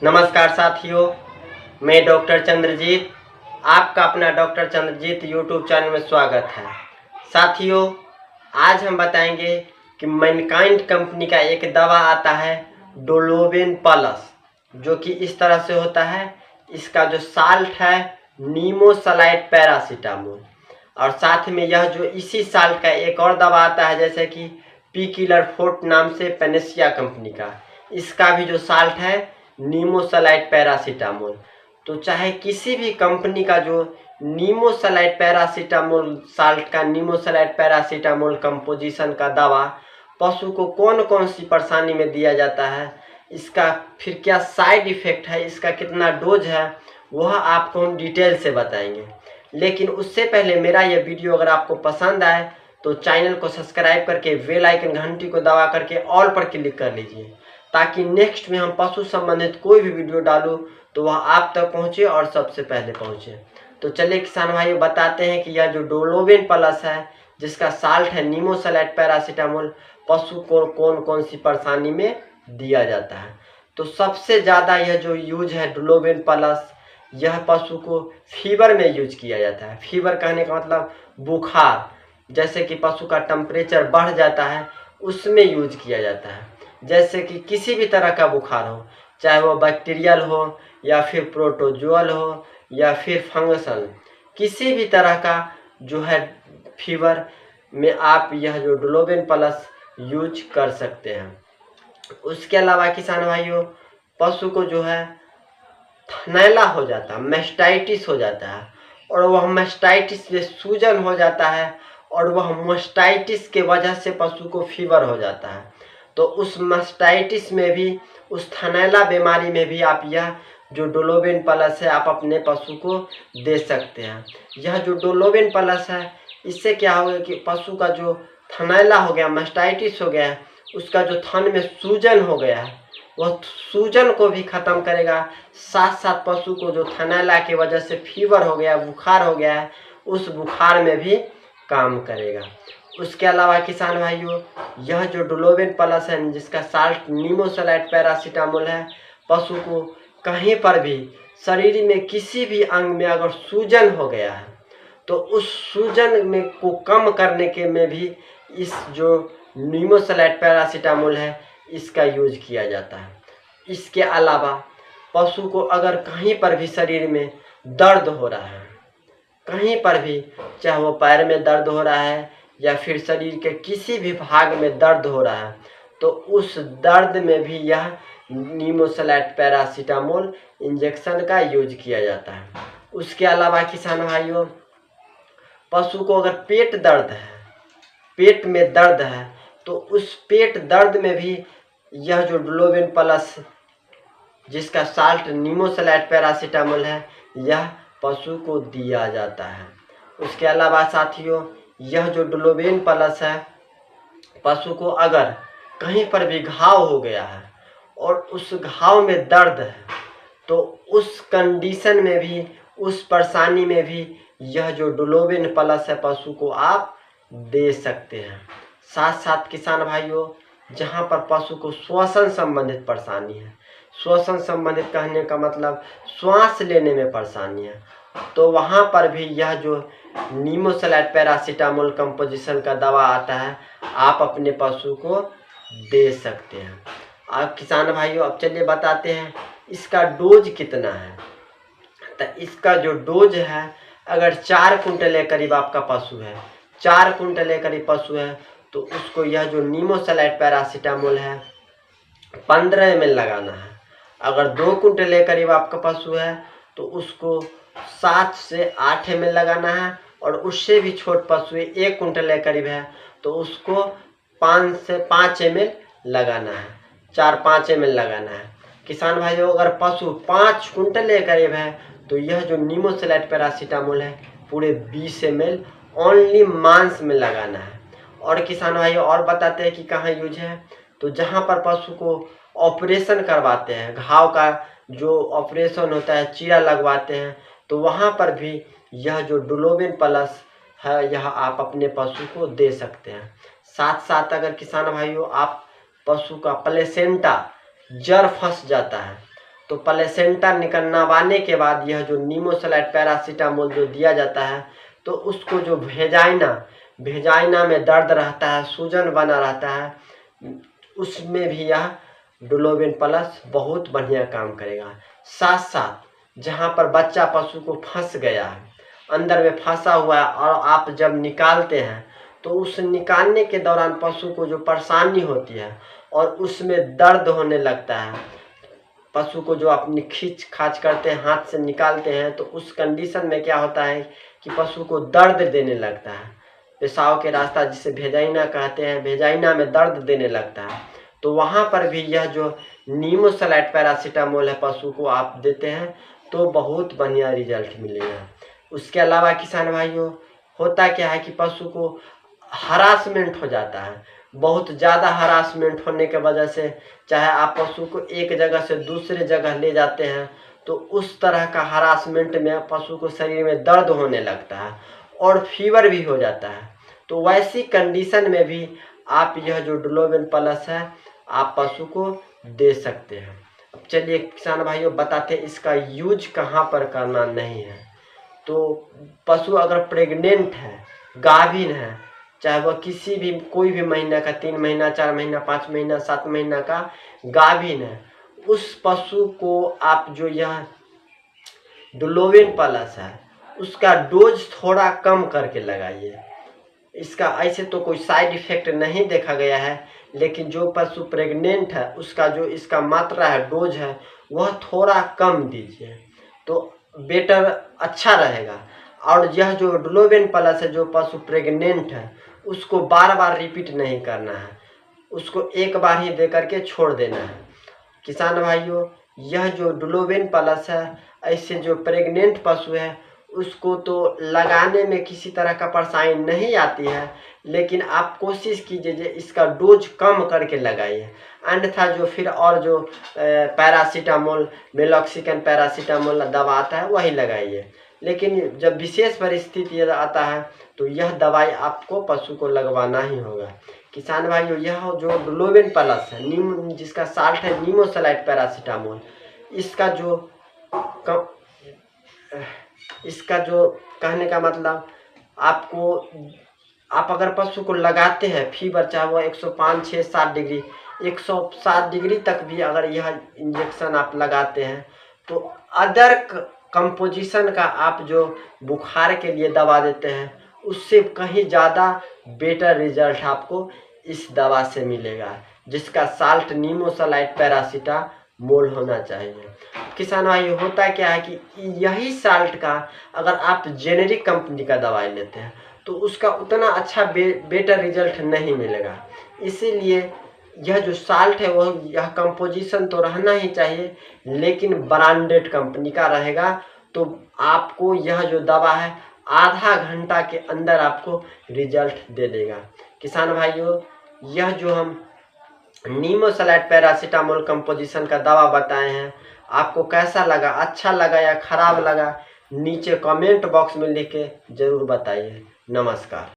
नमस्कार साथियों, मैं डॉक्टर चंद्रजीत, आपका अपना डॉक्टर चंद्रजीत यूट्यूब चैनल में स्वागत है। साथियों, आज हम बताएंगे कि मैनकाइंड कंपनी का एक दवा आता है डोलोवेन प्लस, जो कि इस तरह से होता है। इसका जो साल्ट है नीमोसलाइट पैरासीटामोल, और साथ में यह जो इसी साल्ट का एक और दवा आता है जैसे कि पी किलर फोर्ट नाम से पेनेसिया कंपनी का, इसका भी जो साल्ट है नीमोसलाइट पैरासीटामोल। तो चाहे किसी भी कंपनी का जो नीमोसलाइट पैरासीटामोल साल्ट का नीमोसलाइट पैरासीटामोल कंपोजिशन का दवा पशु को कौन कौन सी परेशानी में दिया जाता है, इसका फिर क्या साइड इफ़ेक्ट है, इसका कितना डोज है, वह आपको हम डिटेल से बताएंगे। लेकिन उससे पहले मेरा यह वीडियो अगर आपको पसंद आए तो चैनल को सब्सक्राइब करके बेल आइकन घंटी को दबा करके ऑल पर क्लिक कर लीजिए, ताकि नेक्स्ट में हम पशु संबंधित कोई भी वीडियो डालूं तो वह आप तक पहुंचे और सबसे पहले पहुंचे। तो चलिए किसान भाइयों, बताते हैं कि यह जो डोलोवेन प्लस है जिसका साल्ट है नीमोसलाइट पैरासीटामोल, पशु को कौन कौन सी परेशानी में दिया जाता है। तो सबसे ज़्यादा यह जो यूज है डोलोवेन प्लस, यह पशु को फीवर में यूज किया जाता है। फीवर कहने का मतलब बुखार, जैसे कि पशु का टेम्परेचर बढ़ जाता है उसमें यूज किया जाता है। जैसे कि किसी भी तरह का बुखार हो, चाहे वो बैक्टीरियल हो या फिर प्रोटोजोअल हो या फिर फंगसल, किसी भी तरह का जो है फीवर में आप यह जो डोलोवेन प्लस यूज कर सकते हैं। उसके अलावा किसान भाइयों, पशु को जो है थनैला हो जाता है, मैस्टाइटिस हो जाता है, और वह मैस्टाइटिस में सूजन हो जाता है, और वह मैस्टाइटिस के वजह से पशु को फीवर हो जाता है। तो उस मैस्टाइटिस में भी, उस थनैला बीमारी में भी आप यह जो डोलोवेन प्लस है आप अपने पशु को दे सकते हैं। यह जो डोलोवेन प्लस है, इससे क्या होगा कि पशु का जो थनैला हो गया, मैस्टाइटिस हो गया है, उसका जो थन में सूजन हो गया है, वह सूजन को भी ख़त्म करेगा। साथ साथ पशु को जो थनैला की वजह से फीवर हो गया, बुखार हो गया है, उस बुखार में भी काम करेगा। उसके अलावा किसान भाइयों, यह जो डोलोवेन प्लस है जिसका साल्ट नीमोसलाइट पैरासीटामोल है, पशु को कहीं पर भी शरीर में किसी भी अंग में अगर सूजन हो गया है तो उस सूजन में को कम करने के में भी इस जो नीमोसलाइट पैरासीटामोल है इसका यूज किया जाता है। इसके अलावा पशु को अगर कहीं पर भी शरीर में दर्द हो रहा है, कहीं पर भी, चाहे वो पैर में दर्द हो रहा है या फिर शरीर के किसी भी भाग में दर्द हो रहा है, तो उस दर्द में भी यह नीमोसलाइट पैरासीटामोल इंजेक्शन का यूज किया जाता है। उसके अलावा किसान भाइयों, पशु को अगर पेट दर्द है, पेट में दर्द है, तो उस पेट दर्द में भी यह जो डोलोवेन प्लस जिसका साल्ट नीमोसलाइट पैरासीटामोल है, यह पशु को दिया जाता है। उसके अलावा साथियों, यह जो डोलोवेन प्लस है, पशु को अगर कहीं पर भी घाव हो गया है और उस घाव में दर्द है, तो उस कंडीशन में भी, उस परेशानी में भी यह जो डोलोवेन प्लस है पशु को आप दे सकते हैं। साथ साथ किसान भाइयों, जहाँ पर पशु को श्वसन संबंधित परेशानी है, श्वसन संबंधित कहने का मतलब श्वास लेने में परेशानी है, तो वहाँ पर भी यह जो नीमोसलाइट पैरासीटामोल कंपोजिशन का दवा आता है आप अपने पशु को दे सकते हैं। अब किसान भाइयों, अब चलिए बताते हैं इसका डोज कितना है। तो इसका जो डोज है, अगर 4 कुंटल के करीब आपका पशु है, 4 कुंटल के करीब पशु है, तो उसको यह जो नीमोसलाइट पैरासीटामोल है 15 ml लगाना है। अगर 2 कुंटल के करीब आपका पशु है तो उसको 7 से 8 ml लगाना है, और उससे भी छोट पशु है 1 कुंटल के करीब है तो उसको 5 से 5 ml लगाना है, 4-5 ml लगाना है। किसान भाइयों, अगर पशु 5 कुंटल के करीब है तो यह जो नीमोसलाइट पैरासीटामोल है पूरे 20 ml ओनली मांस में लगाना है। और किसान भाइयों, और बताते हैं कि कहाँ यूज है, तो जहाँ पर पशु को ऑपरेशन करवाते हैं, घाव का जो ऑपरेशन होता है, चीरा लगवाते हैं, तो वहाँ पर भी यह जो डोलोवेन प्लस है यह आप अपने पशु को दे सकते हैं। साथ साथ अगर किसान भाइयों आप पशु का प्लेसेंटा जर फंस जाता है तो प्लेसेंटा निकलवाने के बाद यह जो नीमोसलाइट पैरासीटामोल जो दिया जाता है, तो उसको जो भेजाइना में दर्द रहता है, सूजन बना रहता है, उसमें भी यह डुलोबिन प्लस बहुत बढ़िया काम करेगा। साथ साथ जहाँ पर बच्चा पशु को फंस गया है, अंदर में फंसा हुआ है, और आप जब निकालते हैं तो उस निकालने के दौरान पशु को जो परेशानी होती है और उसमें दर्द होने लगता है, पशु को जो अपनी खींच खाच करते हैं, हाथ से निकालते हैं, तो उस कंडीशन में क्या होता है कि पशु को दर्द देने लगता है। पेशाब के रास्ता जिसे भेजाइना कहते हैं, भेजाइना में दर्द देने लगता है। तो वहाँ पर भी यह जो नीमोसलाइट पैरासीटामोल है पशु को आप देते हैं तो बहुत बढ़िया रिजल्ट मिलेगा। उसके अलावा किसान भाइयों, होता क्या है कि पशु को हरासमेंट हो जाता है, बहुत ज़्यादा हरासमेंट होने के वजह से, चाहे आप पशु को एक जगह से दूसरे जगह ले जाते हैं तो उस तरह का हरासमेंट में पशु को शरीर में दर्द होने लगता है और फीवर भी हो जाता है। तो वैसी कंडीशन में भी आप यह जो डुलोबिन प्लस है आप पशु को दे सकते हैं। अब चलिए किसान भाइयों बताते हैं इसका यूज कहाँ पर करना नहीं है। तो पशु अगर प्रेग्नेंट है, गाभिन है, चाहे वह किसी भी कोई भी महीना का, 3 महीना, 4 महीना, 5 महीना, 7 महीना का गाभिन है, उस पशु को आप जो यह डुलोबिन प्लस है उसका डोज थोड़ा कम करके लगाइए। इसका ऐसे तो कोई साइड इफेक्ट नहीं देखा गया है, लेकिन जो पशु प्रेग्नेंट है उसका जो इसका मात्रा है, डोज है, वह थोड़ा कम दीजिए तो बेटर अच्छा रहेगा। और यह जो डुलोबिन प्लस है जो पशु प्रेग्नेंट है उसको बार बार रिपीट नहीं करना है, उसको एक बार ही दे करके छोड़ देना है। किसान भाइयों, यह जो डुलोबिन प्लस है ऐसे जो प्रेग्नेंट पशु है उसको तो लगाने में किसी तरह का परेशानी नहीं आती है, लेकिन आप कोशिश कीजिए इसका डोज कम करके लगाइए। अन्यथा जो फिर और जो पैरासीटामोल, मेलॉक्सिकन पैरासीटामोल दवा आता है वही लगाइए। लेकिन जब विशेष परिस्थिति आता है तो यह दवाई आपको पशु को लगवाना ही होगा। किसान भाइयों, यह जो डुलोबिन प्लस है जिसका साल्ट है नीमोसलाइट पैरासीटामोल, इसका जो कहने का मतलब आप अगर पशु को लगाते हैं, फीवर चाहे वो 105, 6, 7 डिग्री, 107 डिग्री तक भी अगर यह इंजेक्शन आप लगाते हैं तो अदर कंपोजिशन का आप जो बुखार के लिए दवा देते हैं उससे कहीं ज़्यादा बेटर रिजल्ट आपको इस दवा से मिलेगा, जिसका साल्ट नीमोसलाइट पैरासीटामोल होना चाहिए। किसान भाई, होता क्या है कि यही साल्ट का अगर आप जेनेरिक कंपनी का दवाई लेते हैं तो उसका उतना अच्छा बेटर रिजल्ट नहीं मिलेगा। इसीलिए यह जो साल्ट है वह यह कंपोजिशन तो रहना ही चाहिए, लेकिन ब्रांडेड कंपनी का रहेगा तो आपको यह जो दवा है आधा घंटा के अंदर आपको रिजल्ट दे देगा। किसान भाइयों, यह जो हम नीमोसलाइट पैरासीटामोल कंपोजिशन का दवा बताए हैं आपको कैसा लगा, अच्छा लगा या खराब लगा, नीचे कमेंट बॉक्स में लिख के ज़रूर बताइए। नमस्कार।